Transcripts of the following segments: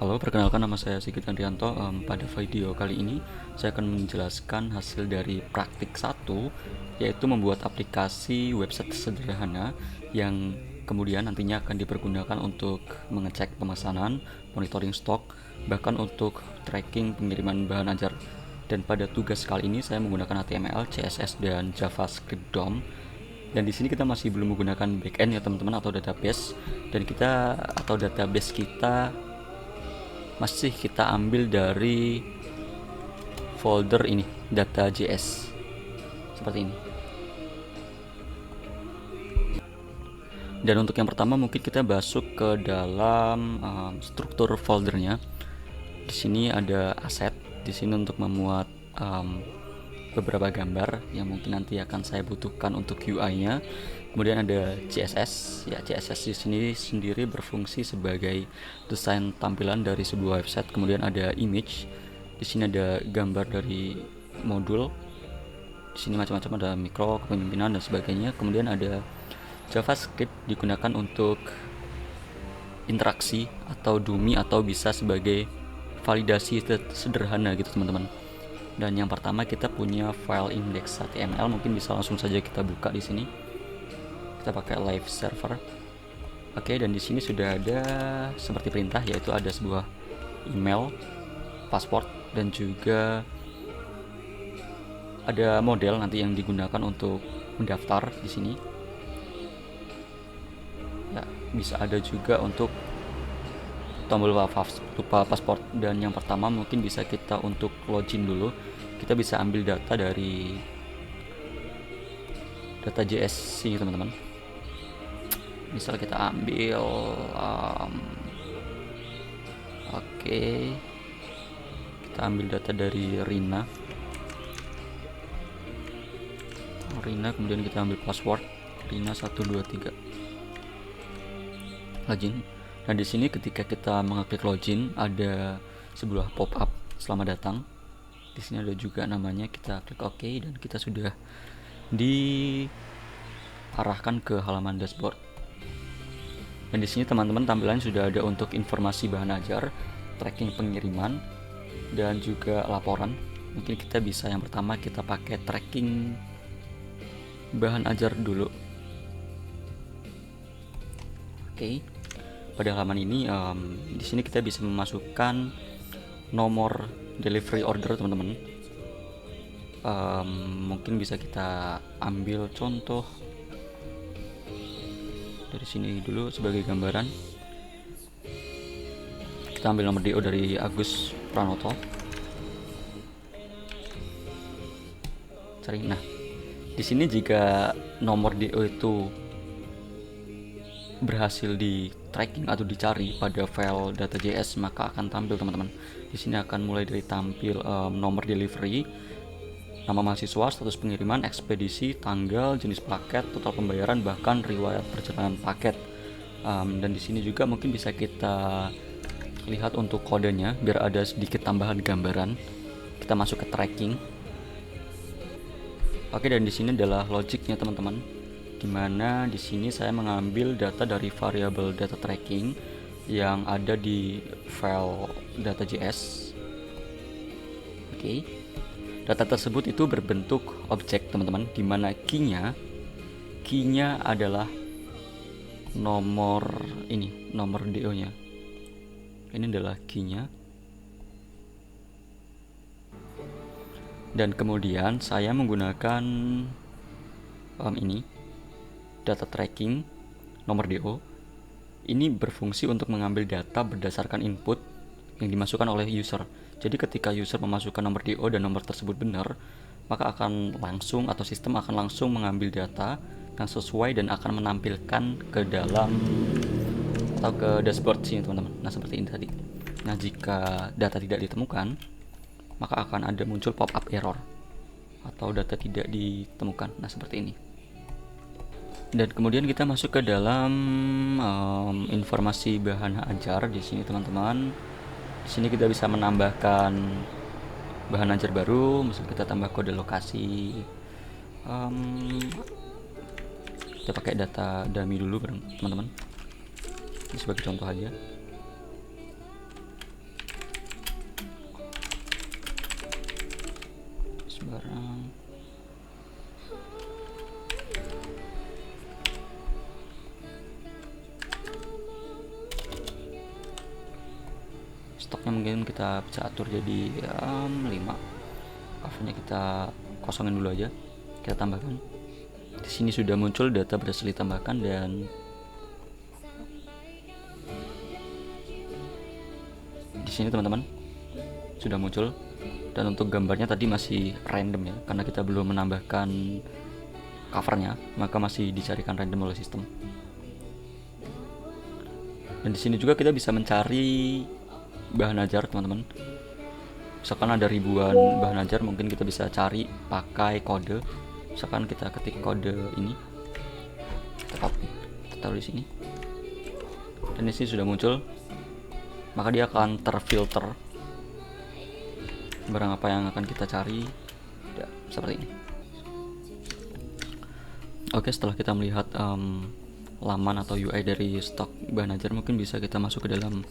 Halo, perkenalkan nama saya Sigit Andrianto. Pada video kali ini saya akan menjelaskan hasil dari praktik 1, yaitu membuat aplikasi website sederhana yang kemudian nantinya akan dipergunakan untuk mengecek pemesanan, monitoring stok, bahkan untuk tracking pengiriman bahan ajar. Dan pada tugas kali ini saya menggunakan HTML, CSS, dan JavaScript DOM. Dan di sini kita masih belum menggunakan backend ya teman-teman, atau database. Dan database kita masih kita ambil dari folder ini, data.js, seperti ini. Dan untuk yang pertama mungkin kita masuk ke dalam struktur foldernya. Di sini ada aset, di sini untuk memuat beberapa gambar yang mungkin nanti akan saya butuhkan untuk UI-nya. Kemudian ada CSS. Ya, CSS di sini sendiri berfungsi sebagai desain tampilan dari sebuah website. Kemudian ada image. Di sini ada gambar dari modul. Di sini macam-macam, ada mikro, kepemimpinan dan sebagainya. Kemudian ada JavaScript, digunakan untuk interaksi atau dummy atau bisa sebagai validasi sederhana gitu teman-teman. Dan yang pertama kita punya file index.html, mungkin bisa langsung saja kita buka di sini. Kita pakai live server. Oke, dan di sini sudah ada seperti perintah, yaitu ada sebuah email, password, dan juga ada model nanti yang digunakan untuk mendaftar di sini. Ya, bisa ada juga untuk tombol lupa password. Dan yang pertama mungkin bisa kita untuk login dulu. Kita bisa ambil data dari data.js sini teman-teman. Misal kita ambil kita ambil data dari Rina, kemudian kita ambil password Rina 123, login. Dan di sini ketika kita mengklik login ada sebuah pop up selamat datang. Di sini ada juga namanya, kita klik OK dan kita sudah diarahkan ke halaman dashboard. Dan di sini teman-teman tampilannya sudah ada untuk informasi bahan ajar, tracking pengiriman, dan juga laporan. Mungkin kita bisa yang pertama kita pakai tracking bahan ajar dulu. Oke. Pada halaman ini di sini kita bisa memasukkan nomor delivery order teman-teman. Mungkin bisa kita ambil contoh dari sini dulu sebagai gambaran. Kita ambil nomor DO dari Agus Pranoto. Cari. Nah, di sini jika nomor DO itu berhasil di tracking atau dicari pada file data.js, maka akan tampil teman-teman. Di sini akan mulai dari tampil nomor delivery, nama mahasiswa, status pengiriman, ekspedisi, tanggal, jenis paket, total pembayaran, bahkan riwayat perjalanan paket. Dan di sini juga mungkin bisa kita lihat untuk kodenya biar ada sedikit tambahan gambaran. Kita masuk ke tracking. Oke, dan di sini adalah logiknya teman-teman, dimana di sini saya mengambil data dari variabel data tracking yang ada di file data.js. Oke. Data tersebut itu berbentuk objek teman-teman, dimana key-nya adalah nomor ini, nomor DO-nya. Ini adalah key-nya. Dan kemudian saya menggunakan ini data tracking nomor DO. Ini berfungsi untuk mengambil data berdasarkan input yang dimasukkan oleh user. Jadi ketika user memasukkan nomor DO dan nomor tersebut benar, maka akan langsung atau sistem akan langsung mengambil data yang sesuai dan akan menampilkan ke dalam atau ke dashboard sini teman-teman. Nah, seperti ini tadi. Nah, jika data tidak ditemukan, maka akan ada muncul pop-up error atau data tidak ditemukan. Nah, seperti ini. Dan kemudian kita masuk ke dalam informasi bahan ajar di sini teman-teman. Di sini kita bisa menambahkan bahan ajar baru, misalnya kita tambah kode lokasi. Kita pakai data dummy dulu teman-teman. Ini sebagai contoh aja. stoknya mungkin kita bisa atur jadi 5. Covernya kita kosongin dulu aja, kita tambahkan. Di sini sudah muncul data berhasil ditambahkan dan di sini teman-teman sudah muncul. Dan untuk gambarnya tadi masih random ya, karena kita belum menambahkan covernya, maka masih dicarikan random oleh sistem. Dan di sini juga kita bisa mencari bahan ajar teman-teman. Misalkan ada ribuan bahan ajar, mungkin kita bisa cari pakai kode. Misalkan kita ketik kode ini, kita copy, kita taruh di sini. Dan di sini sudah muncul, maka dia akan terfilter barang apa yang akan kita cari ya, seperti ini. Oke, setelah kita melihat laman atau UI dari stok bahan ajar, mungkin bisa kita masuk ke dalam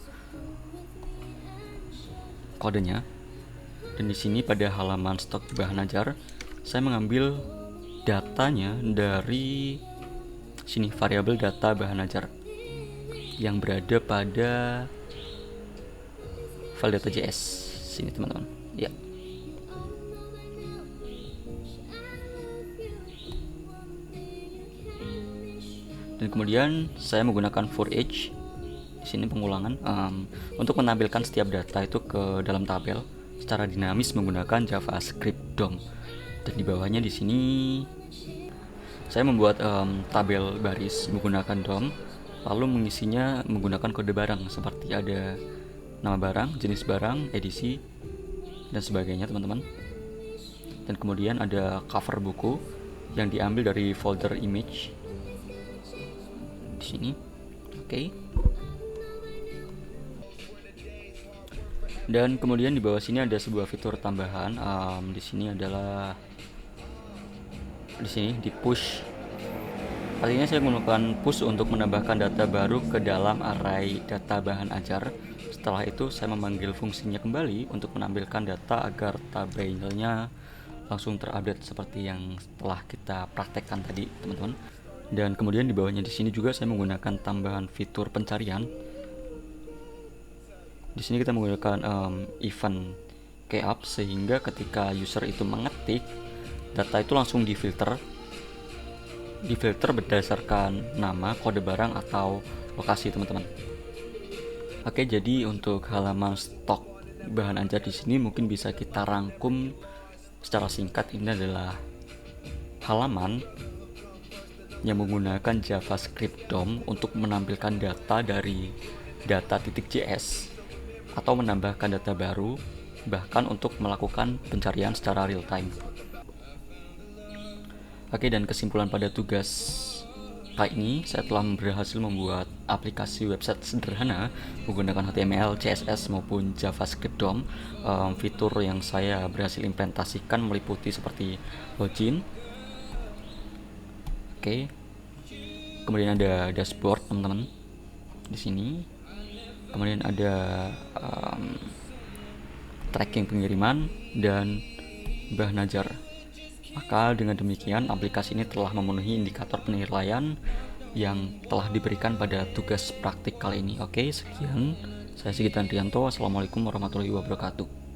kodenya. Dan di sini pada halaman stok bahan ajar, saya mengambil datanya dari sini, variabel data bahan ajar yang berada pada file data.js sini teman-teman. Ya. Dan kemudian saya menggunakan for each, di sini pengulangan, untuk menampilkan setiap data itu ke dalam tabel secara dinamis menggunakan JavaScript DOM. Dan di bawahnya di sini saya membuat tabel baris menggunakan DOM, lalu mengisinya menggunakan kode barang seperti ada nama barang, jenis barang, edisi, dan sebagainya teman-teman. Dan kemudian ada cover buku yang diambil dari folder image di sini. Oke. Dan kemudian di bawah sini ada sebuah fitur tambahan. Di sini adalah di push. Artinya saya menggunakan push untuk menambahkan data baru ke dalam array data bahan ajar. Setelah itu saya memanggil fungsinya kembali untuk menampilkan data agar tabelnya langsung terupdate seperti yang telah kita praktekkan tadi teman-teman. Dan kemudian di bawahnya di sini juga saya menggunakan tambahan fitur pencarian. Di sini kita menggunakan event keyup sehingga ketika user itu mengetik, data itu langsung difilter berdasarkan nama, kode barang, atau lokasi teman-teman. Oke, jadi untuk halaman stok bahan ajar di sini mungkin bisa kita rangkum secara singkat. Ini adalah halaman yang menggunakan JavaScript DOM untuk menampilkan data dari data.js atau menambahkan data baru, bahkan untuk melakukan pencarian secara real time. Oke, dan kesimpulan pada tugas kali ini, saya telah berhasil membuat aplikasi website sederhana menggunakan HTML, CSS maupun JavaScript DOM. Fitur yang saya berhasil implementasikan meliputi seperti login. Oke. Kemudian ada dashboard teman-teman di sini. Kemudian ada tracking pengiriman dan bahan ajar. Maka dengan demikian aplikasi ini telah memenuhi indikator penilaian yang telah diberikan pada tugas praktik kali ini. Oke, sekian. Saya Sigit Andrianto. Assalamualaikum warahmatullahi wabarakatuh.